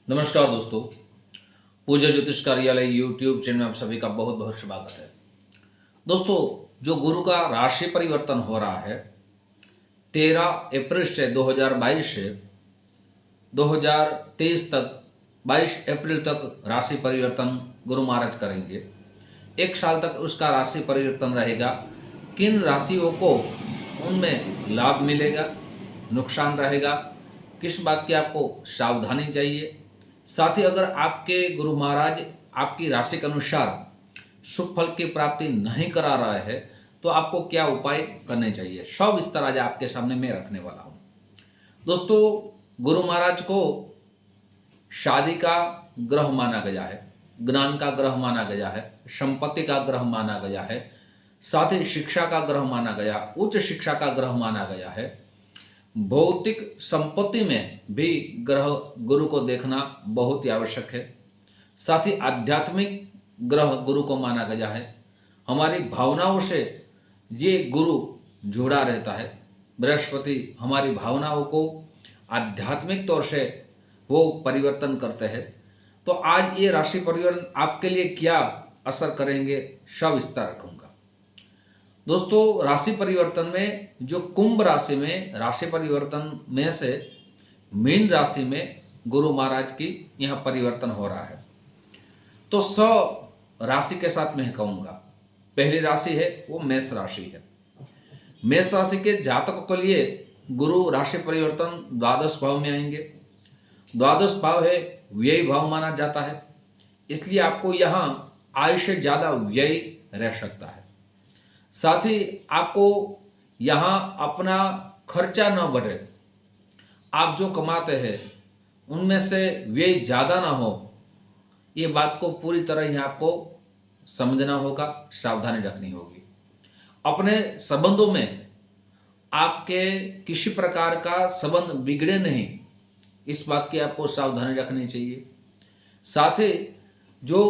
नमस्कार दोस्तों। पूज्य ज्योतिष कार्यालय यूट्यूब चैनल में आप सभी का बहुत बहुत स्वागत है। दोस्तों, जो गुरु का राशि परिवर्तन हो रहा है 13 अप्रैल से 2022 से 2023 तक, 22 अप्रैल तक राशि परिवर्तन गुरु महाराज करेंगे। एक साल तक उसका राशि परिवर्तन रहेगा। किन राशियों को उनमें लाभ मिलेगा, नुकसान रहेगा, किस बात की आपको सावधानी चाहिए, साथ ही अगर आपके गुरु महाराज आपकी राशि के अनुसार शुभ फल की प्राप्ति नहीं करा रहा है तो आपको क्या उपाय करने चाहिए, सब विस्तार आज आपके सामने मैं रखने वाला हूँ। दोस्तों, गुरु महाराज को शादी का ग्रह माना गया है, ज्ञान का ग्रह माना गया है, संपत्ति का ग्रह माना गया है, साथ ही शिक्षा का ग्रह माना गया, उच्च शिक्षा का ग्रह माना गया है। भौतिक संपत्ति में भी ग्रह गुरु को देखना बहुत ही आवश्यक है। साथ ही आध्यात्मिक ग्रह गुरु को माना गया है। हमारी भावनाओं से ये गुरु जुड़ा रहता है। बृहस्पति हमारी भावनाओं को आध्यात्मिक तौर से वो परिवर्तन करते हैं। तो आज ये राशि परिवर्तन आपके लिए क्या असर करेंगे, सविस्तार रखूंगा। दोस्तों, राशि परिवर्तन में जो कुंभ राशि में राशि परिवर्तन में से मीन राशि में गुरु महाराज की यहाँ परिवर्तन हो रहा है, तो 100 राशि के साथ मैं कहूँगा। पहली राशि है वो मेष राशि है। मेष राशि के जातकों के लिए गुरु राशि परिवर्तन द्वादश भाव में आएंगे। द्वादश भाव है व्यय भाव माना जाता है, इसलिए आपको यहाँ आय से ज़्यादा व्यय रह सकता है। साथ ही आपको यहाँ अपना खर्चा न बढ़े, आप जो कमाते हैं उनमें से व्यय ज़्यादा ना हो, ये बात को पूरी तरह ही आपको समझना होगा, सावधानी रखनी होगी। अपने संबंधों में आपके किसी प्रकार का संबंध बिगड़े नहीं, इस बात की आपको सावधानी रखनी चाहिए। साथ ही जो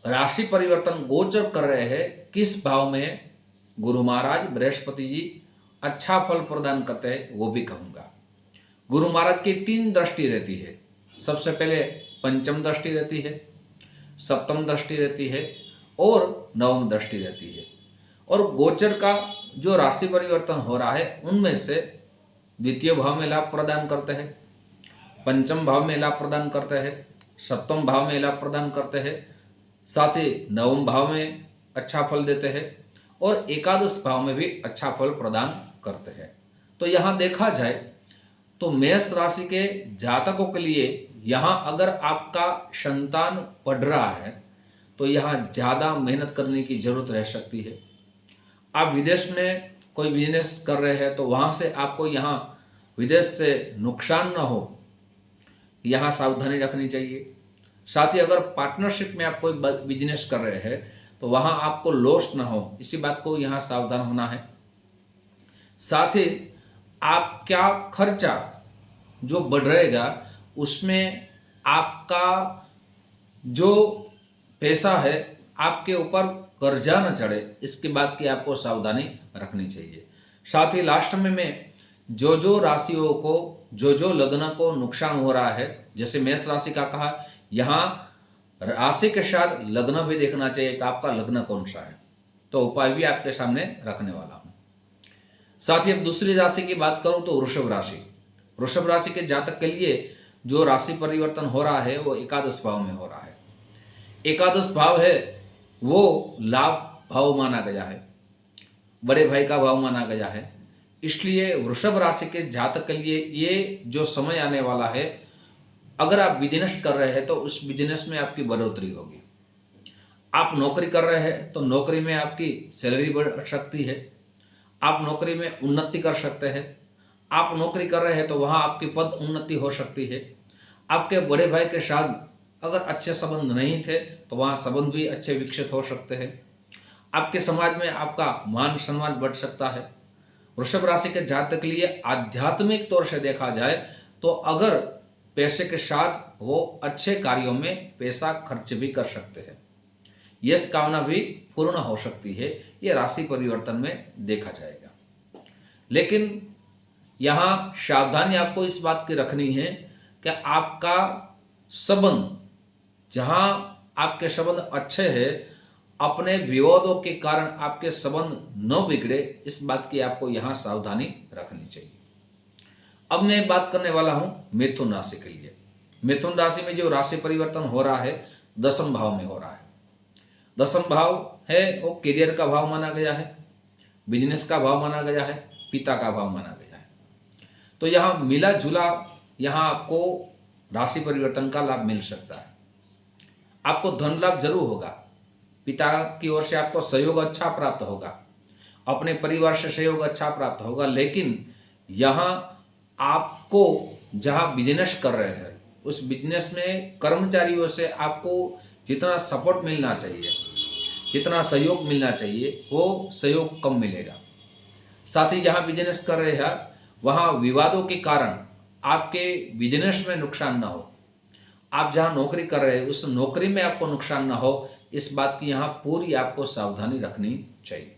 राशि परिवर्तन गोचर कर रहे हैं किस भाव में गुरु महाराज बृहस्पति जी अच्छा फल प्रदान करते हैं वो भी कहूँगा। गुरु महाराज की 3 दृष्टि रहती है। सबसे पहले पंचम दृष्टि रहती है, सप्तम दृष्टि रहती है और नवम दृष्टि रहती है। और गोचर का जो राशि परिवर्तन हो रहा है उनमें से द्वितीय भाव में लाभ प्रदान करते हैं, पंचम भाव में लाभ प्रदान करते हैं, सप्तम भाव में लाभ प्रदान करते हैं, साथ ही नवम भाव में अच्छा फल देते हैं और एकादश भाव में भी अच्छा फल प्रदान करते हैं। तो यहाँ देखा जाए तो मेष राशि के जातकों के लिए यहाँ अगर आपका संतान पढ़ रहा है तो यहाँ ज़्यादा मेहनत करने की ज़रूरत रह सकती है। आप विदेश में कोई बिजनेस कर रहे हैं तो वहाँ से आपको यहाँ विदेश से नुकसान न हो, यहाँ सावधानी रखनी चाहिए। साथ ही अगर पार्टनरशिप में आप कोई बिजनेस कर रहे हैं तो वहाँ आपको लॉस ना हो, इसी बात को यहाँ सावधान होना है। साथ ही आपका खर्चा जो बढ़ रहेगा उसमें आपका जो पैसा है आपके ऊपर कर्जा न चढ़े, इसकी बात की आपको सावधानी रखनी चाहिए। साथ ही लास्ट में मैं जो राशियों को जो लग्न को नुकसान हो रहा है, जैसे मेष राशि का कहा, यहाँ राशि के साथ लग्न भी देखना चाहिए कि आपका लग्न कौन सा है, तो उपाय भी आपके सामने रखने वाला हूँ। साथ ही अब दूसरी राशि की बात करूँ तो वृषभ राशि। वृषभ राशि के जातक के लिए जो राशि परिवर्तन हो रहा है वो एकादश भाव में हो रहा है। एकादश भाव है वो लाभ भाव माना गया है, बड़े भाई का भाव माना गया है, इसलिए वृषभ राशि के जातक के लिए ये जो समय आने वाला है, अगर आप बिजनेस कर रहे हैं तो उस बिजनेस में आपकी बढ़ोतरी होगी। आप नौकरी कर रहे हैं तो नौकरी में आपकी सैलरी बढ़ सकती है, आप नौकरी में उन्नति कर सकते हैं। आप नौकरी कर रहे हैं तो वहाँ आपकी पद उन्नति हो सकती है। आपके बड़े भाई के साथ अगर अच्छे संबंध नहीं थे तो वहाँ संबंध भी अच्छे विकसित हो सकते हैं। आपके समाज में आपका मान सम्मान बढ़ सकता है। वृषभ राशि के जातक के लिए आध्यात्मिक तौर से देखा जाए तो अगर पैसे के साथ वो अच्छे कार्यों में पैसा खर्च भी कर सकते हैं, यश कामना भी पूर्ण हो सकती है। ये राशि परिवर्तन में देखा जाएगा। लेकिन यहाँ सावधानी आपको इस बात की रखनी है कि आपका संबंध, जहाँ आपके संबंध अच्छे हैं, अपने विवादों के कारण आपके संबंध न बिगड़े, इस बात की आपको यहाँ सावधानी रखनी चाहिए। अब मैं बात करने वाला हूँ मिथुन राशि के लिए। मिथुन राशि में जो राशि परिवर्तन हो रहा है, दसम भाव में हो रहा है। दसम भाव है वो करियर का भाव माना गया है, बिजनेस का भाव माना गया है, पिता का भाव माना गया है। तो यहाँ मिला जुला यहाँ आपको राशि परिवर्तन का लाभ मिल सकता है। आपको धन लाभ जरूर होगा, पिता की ओर से आपको सहयोग अच्छा प्राप्त होगा, अपने परिवार से सहयोग अच्छा प्राप्त होगा। लेकिन यहाँ आपको जहाँ बिजनेस कर रहे हैं, उस बिजनेस में कर्मचारियों से आपको जितना सपोर्ट मिलना चाहिए, जितना सहयोग मिलना चाहिए, वो सहयोग कम मिलेगा। साथ ही जहाँ बिजनेस कर रहे हैं, वहाँ विवादों के कारण आपके बिजनेस में नुकसान ना हो, आप जहाँ नौकरी कर रहे हैं उस नौकरी में आपको नुकसान ना हो, इस बात की यहाँ पूरी आपको सावधानी रखनी चाहिए।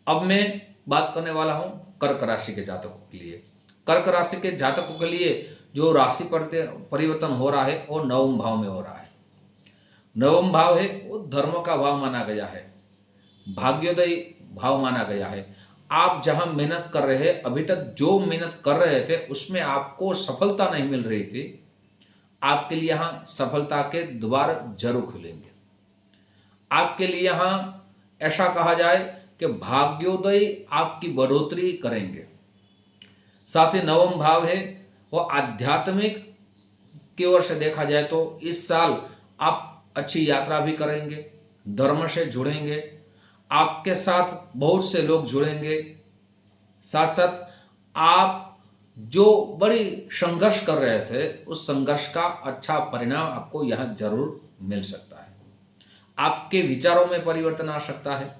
अब मैं बात करने वाला हूँ कर्क राशि के जातकों के लिए। कर्क राशि के जातकों के लिए जो राशि परिवर्तन हो रहा है वो नवम भाव में हो रहा है। नवम भाव है वो धर्म का भाव माना गया है, भाग्योदय भाव माना गया है। आप जहां मेहनत कर रहे हैं, अभी तक जो मेहनत कर रहे थे उसमें आपको सफलता नहीं मिल रही थी, आपके लिए यहां सफलता के द्वार जरूर खुलेंगे। आपके लिए यहां ऐसा कहा जाए कि भाग्योदय आपकी बढ़ोतरी करेंगे। साथ ही नवम भाव है वो आध्यात्मिक की ओर से देखा जाए तो इस साल आप अच्छी यात्रा भी करेंगे, धर्म से जुड़ेंगे, आपके साथ बहुत से लोग जुड़ेंगे। साथ साथ आप जो बड़ी संघर्ष कर रहे थे, उस संघर्ष का अच्छा परिणाम आपको यहाँ जरूर मिल सकता है। आपके विचारों में परिवर्तन आ सकता है,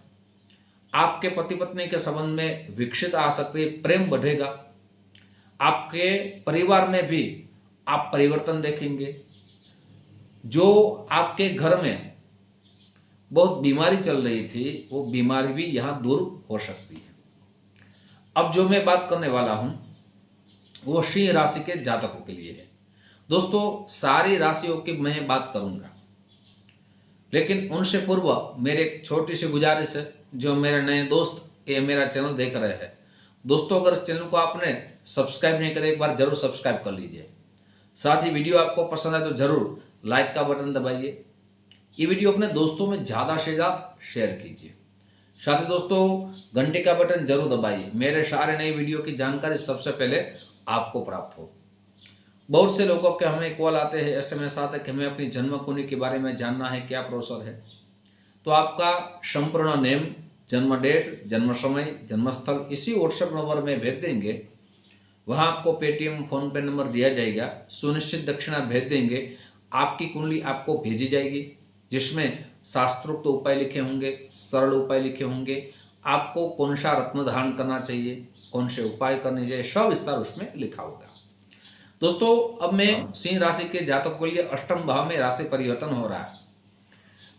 आपके पति पत्नी के संबंध में विकसित आ सकती है, प्रेम बढ़ेगा, आपके परिवार में भी आप परिवर्तन देखेंगे। जो आपके घर में बहुत बीमारी चल रही थी, वो बीमारी भी यहाँ दूर हो सकती है। अब जो मैं बात करने वाला हूँ वो सिंह राशि के जातकों के लिए है। दोस्तों, सारी राशियों की मैं बात करूँगा, लेकिन उनसे पूर्व मेरे एक छोटी सी गुजारिश है। जो मेरे नए दोस्त ये मेरा चैनल देख रहे हैं, दोस्तों अगर इस चैनल को आपने सब्सक्राइब नहीं करे, एक बार जरूर सब्सक्राइब कर लीजिए। साथ ही वीडियो आपको पसंद आए तो जरूर लाइक का बटन दबाइए। ये वीडियो अपने दोस्तों में ज़्यादा से ज़्यादा शेयर कीजिए। साथ ही दोस्तों घंटे का बटन जरूर दबाइए, मेरे सारे नए वीडियो की जानकारी सबसे पहले आपको प्राप्त हो। बहुत से लोगों के हमें कॉल आते हैं, SMS आते हैं कि हमें अपनी जन्म कुंडली के बारे में जानना है, क्या प्रोसेस है। तो आपका संपूर्ण नेम, जन्म डेट, जन्म समय, जन्मस्थल इसी व्हाट्सएप नंबर में भेज देंगे। वहाँ आपको पेटीएम, फोन पे नंबर दिया जाएगा, सुनिश्चित दक्षिणा भेज देंगे। आपकी कुंडली आपको भेजी जाएगी, जिसमें शास्त्रोक्त उपाय लिखे होंगे, सरल उपाय लिखे होंगे, आपको कौन सा रत्न धारण करना चाहिए, कौन से उपाय करने चाहिए, सब विस्तार उसमें लिखा होगा। दोस्तों अब मैं सिंह राशि के जातकों के लिए अष्टम भाव में राशि परिवर्तन हो रहा है।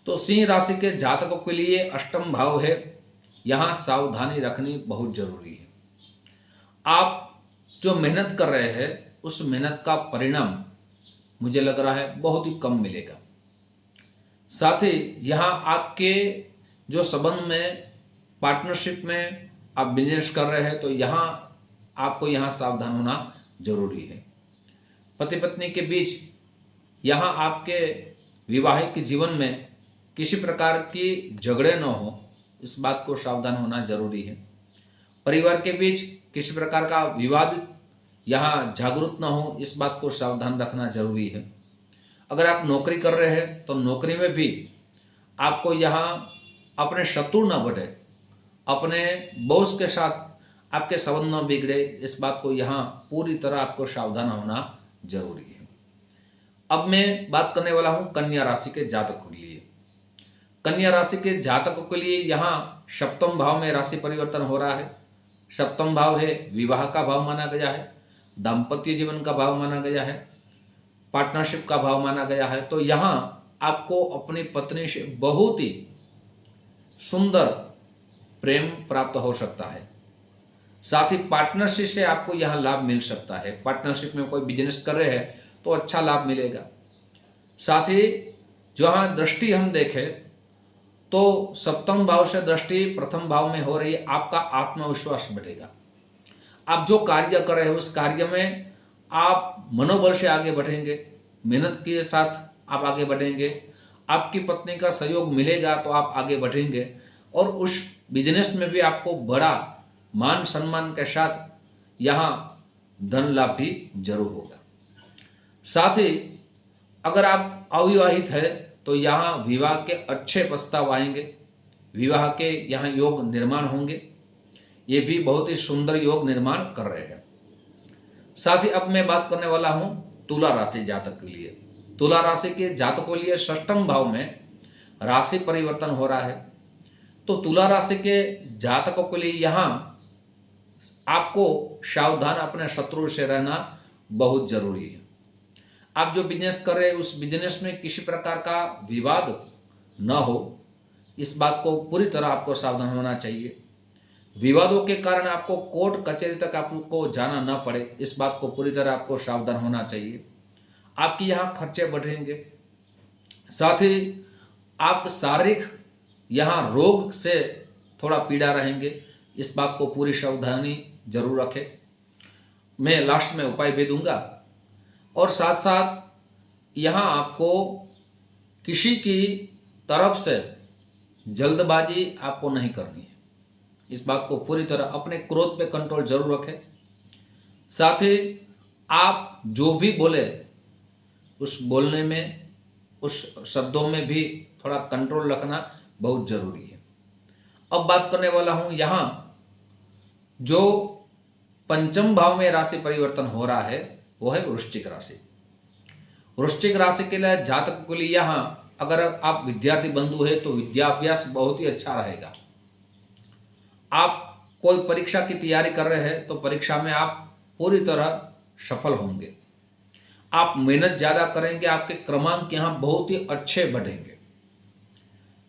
तो सिंह राशि के जातकों के लिए अष्टम भाव है, यहाँ सावधानी रखनी बहुत जरूरी है। आप जो मेहनत कर रहे हैं उस मेहनत का परिणाम मुझे लग रहा है बहुत ही कम मिलेगा। साथ ही यहाँ आपके जो संबंध में, पार्टनरशिप में आप बिजनेस कर रहे हैं, तो यहाँ आपको यहाँ सावधान होना जरूरी है। पति पत्नी के बीच यहाँ आपके वैवाहिक जीवन में किसी प्रकार की झगड़े न हो, इस बात को सावधान होना जरूरी है। परिवार के बीच किसी प्रकार का विवाद यहाँ जागरूक न हो, इस बात को सावधान रखना जरूरी है। अगर आप नौकरी कर रहे हैं तो नौकरी में भी आपको यहाँ अपने शत्रु न बढ़े, अपने बॉस के साथ आपके संबंध न बिगड़े, इस बात को यहाँ पूरी तरह आपको सावधान होना जरूरी है। अब मैं बात करने वाला हूँ कन्या राशि के जातकों के लिए। कन्या राशि के जातकों के लिए यहाँ सप्तम भाव में राशि परिवर्तन हो रहा है। सप्तम भाव है विवाह का भाव माना गया है, दाम्पत्य जीवन का भाव माना गया है, पार्टनरशिप का भाव माना गया है। तो यहाँ आपको अपनी पत्नी से बहुत ही सुंदर प्रेम प्राप्त हो सकता है। साथ ही पार्टनरशिप से आपको यहाँ लाभ मिल सकता है। पार्टनरशिप में कोई बिजनेस कर रहे हैं तो अच्छा लाभ मिलेगा। साथ ही जहाँ दृष्टि हम देखें तो सप्तम भाव से दृष्टि प्रथम भाव में हो रही है, आपका आत्मविश्वास बढ़ेगा। आप जो कार्य कर रहे हो उस कार्य में आप मनोबल से आगे बढ़ेंगे, मेहनत के साथ आप आगे बढ़ेंगे, आपकी पत्नी का सहयोग मिलेगा तो आप आगे बढ़ेंगे और उस बिजनेस में भी आपको बड़ा मान सम्मान के साथ यहाँ धन लाभ भी जरूर होगा। साथ ही अगर आप अविवाहित है तो यहाँ विवाह के अच्छे प्रस्ताव आएंगे, विवाह के यहाँ योग निर्माण होंगे, ये भी बहुत ही सुंदर योग निर्माण कर रहे हैं। साथ ही अब मैं बात करने वाला हूँ तुला राशि जातक के लिए। तुला राशि के जातकों के लिए षष्ठम भाव में राशि परिवर्तन हो रहा है, तो तुला राशि के जातकों के लिए यहाँ आपको सावधान अपने शत्रु से रहना बहुत जरूरी है। आप जो बिजनेस कर रहे हैं उस बिजनेस में किसी प्रकार का विवाद न हो, इस बात को पूरी तरह आपको सावधान होना चाहिए। विवादों के कारण आपको कोर्ट कचहरी तक आपको जाना न पड़े, इस बात को पूरी तरह आपको सावधान होना चाहिए। आपकी यहाँ खर्चे बढ़ेंगे, साथ ही आप शारीरिक यहाँ रोग से थोड़ा पीड़ा रहेंगे, इस बात को पूरी सावधानी जरूर रखें। मैं लास्ट में उपाय भी दूंगा और साथ साथ यहाँ आपको किसी की तरफ से जल्दबाजी आपको नहीं करनी है, इस बात को पूरी तरह अपने क्रोध पे कंट्रोल जरूर रखें। साथ ही आप जो भी बोले उस बोलने में, उस शब्दों में भी थोड़ा कंट्रोल रखना बहुत जरूरी है। अब बात करने वाला हूँ यहाँ जो पंचम भाव में राशि परिवर्तन हो रहा है वो है वृश्चिक राशि। वृश्चिक राशि के लिए जातक के लिए यहाँ अगर आप विद्यार्थी बंधु है तो विद्याभ्यास बहुत ही अच्छा रहेगा। आप कोई परीक्षा की तैयारी कर रहे हैं तो परीक्षा में आप पूरी तरह सफल होंगे। आप मेहनत ज़्यादा करेंगे, आपके क्रमांक यहाँ बहुत ही अच्छे बढ़ेंगे।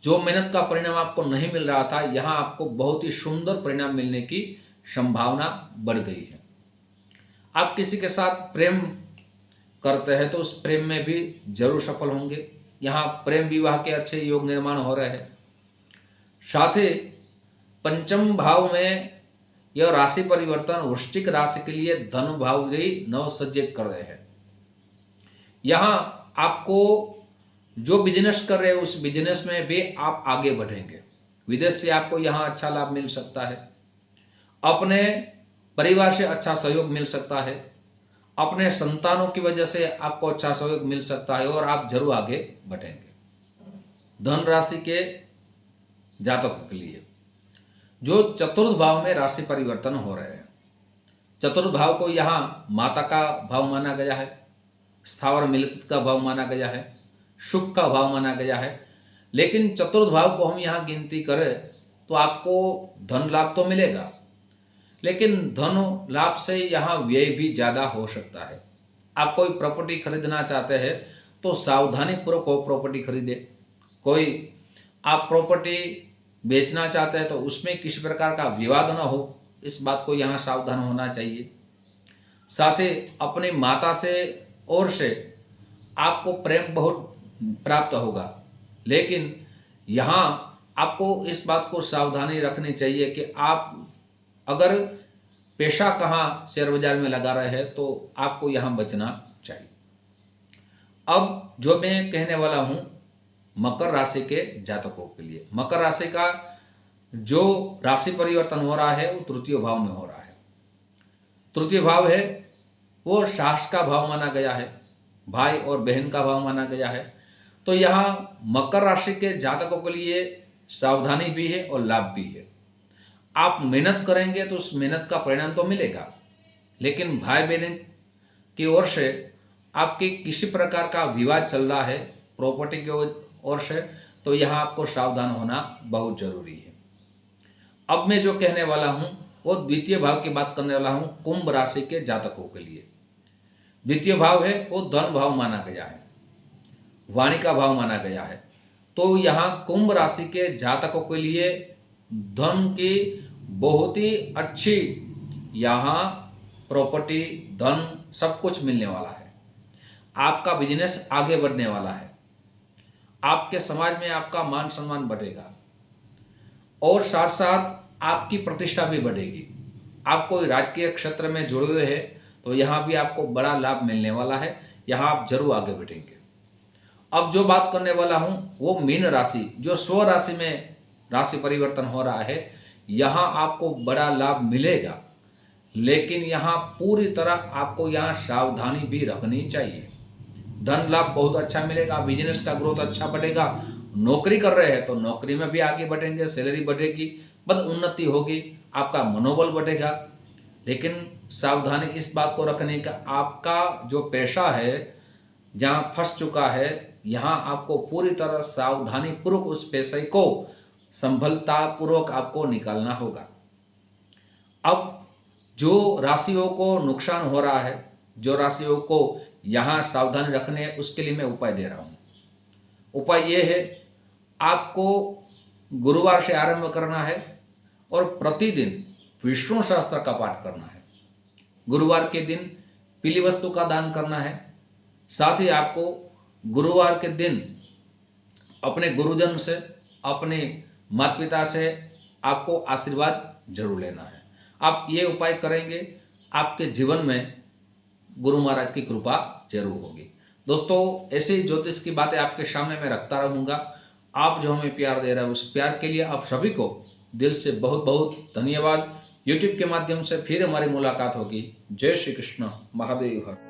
जो मेहनत का परिणाम आपको नहीं मिल रहा था, यहाँ आपको बहुत ही सुंदर परिणाम मिलने की संभावना बढ़ गई है। आप किसी के साथ प्रेम करते हैं तो उस प्रेम में भी जरूर सफल होंगे। यहाँ प्रेम विवाह के अच्छे योग निर्माण हो रहे हैं। साथ ही पंचम भाव में यह राशि परिवर्तन वृश्चिक राशि के लिए धन भाव भी नवसज्जित कर रहे हैं। यहाँ आपको जो बिजनेस कर रहे हैं उस बिजनेस में भी आप आगे बढ़ेंगे। विदेश से आपको यहाँ अच्छा लाभ मिल सकता है, अपने परिवार से अच्छा सहयोग मिल सकता है, अपने संतानों की वजह से आपको अच्छा सहयोग मिल सकता है और आप जरूर आगे बढ़ेंगे। धन राशि के जातकों के लिए जो चतुर्थ भाव में राशि परिवर्तन हो रहे हैं, चतुर्थ भाव को यहाँ माता का भाव माना गया है, स्थावर मिलकत का भाव माना गया है, सुख का भाव माना गया है। लेकिन चतुर्थ भाव को हम यहाँ गिनती करें तो आपको धन लाभ तो मिलेगा, लेकिन धन लाभ से यहाँ व्यय भी ज़्यादा हो सकता है। आप कोई प्रॉपर्टी खरीदना चाहते हैं तो सावधानी पूर्वक वो प्रॉपर्टी खरीदे। कोई आप प्रॉपर्टी बेचना चाहते हैं तो उसमें किसी प्रकार का विवाद न हो, इस बात को यहाँ सावधान होना चाहिए। साथ ही अपनी माता से और से आपको प्रेम बहुत प्राप्त होगा, लेकिन यहाँ आपको इस बात को सावधानी रखनी चाहिए कि आप अगर पैसा कहाँ शेयर बाजार में लगा रहे हैं तो आपको यहाँ बचना चाहिए। अब जो मैं कहने वाला हूँ मकर राशि के जातकों के लिए, मकर राशि का जो राशि परिवर्तन हो रहा है वो तृतीय भाव में हो रहा है। तृतीय भाव है वो सास का भाव माना गया है, भाई और बहन का भाव माना गया है। तो यहाँ मकर राशि के जातकों के लिए सावधानी भी है और लाभ भी है। आप मेहनत करेंगे तो उस मेहनत का परिणाम तो मिलेगा, लेकिन भाई बहन की ओर से आपके किसी प्रकार का विवाद चल रहा है प्रॉपर्टी की ओर से, तो यहाँ आपको सावधान होना बहुत जरूरी है। अब मैं जो कहने वाला हूँ वो द्वितीय भाव की बात करने वाला हूँ कुंभ राशि के जातकों के लिए। द्वितीय भाव है वो धन भाव माना गया है, वाणी का भाव माना गया है। तो यहाँ कुंभ राशि के जातकों के लिए धन की बहुत ही अच्छी यहाँ प्रॉपर्टी धन सब कुछ मिलने वाला है। आपका बिजनेस आगे बढ़ने वाला है, आपके समाज में आपका मान सम्मान बढ़ेगा और साथ साथ आपकी प्रतिष्ठा भी बढ़ेगी। आप कोई राजकीय क्षेत्र में जुड़े हुए हैं तो यहाँ भी आपको बड़ा लाभ मिलने वाला है, यहाँ आप जरूर आगे बढ़ेंगे। अब जो बात करने वाला हूँ वो मीन राशि, जो स्व राशि में राशि परिवर्तन हो रहा है, यहाँ आपको बड़ा लाभ मिलेगा, लेकिन यहाँ पूरी तरह आपको यहाँ सावधानी भी रखनी चाहिए। धन लाभ बहुत अच्छा मिलेगा, बिजनेस का ग्रोथ अच्छा बढ़ेगा, नौकरी कर रहे हैं तो नौकरी में भी आगे बढ़ेंगे, सैलरी बढ़ेगी, पद उन्नति होगी, आपका मनोबल बढ़ेगा। लेकिन सावधानी इस बात को रखने का, आपका जो पैसा है जहाँ फंस चुका है, यहाँ आपको पूरी तरह सावधानी पूर्वक उस पैसे को संभलता पूर्वक आपको निकालना होगा। अब जो राशियों को नुकसान हो रहा है, जो राशियों को यहाँ सावधानी रखने है, उसके लिए मैं उपाय दे रहा हूँ। उपाय ये है, आपको गुरुवार से आरंभ करना है और प्रतिदिन विष्णु सहस्त्र का पाठ करना है। गुरुवार के दिन पीली वस्तु का दान करना है। साथ ही आपको गुरुवार के दिन अपने गुरुजन से, अपने माता पिता से आपको आशीर्वाद जरूर लेना है। आप ये उपाय करेंगे, आपके जीवन में गुरु महाराज की कृपा जरूर होगी। दोस्तों, ऐसी ज्योतिष की बातें आपके सामने मैं रखता रहूँगा। आप जो हमें प्यार दे रहे हैं, उस प्यार के लिए आप सभी को दिल से बहुत बहुत धन्यवाद। यूट्यूब के माध्यम से फिर हमारी मुलाकात होगी। जय श्री कृष्ण, महादेव हर।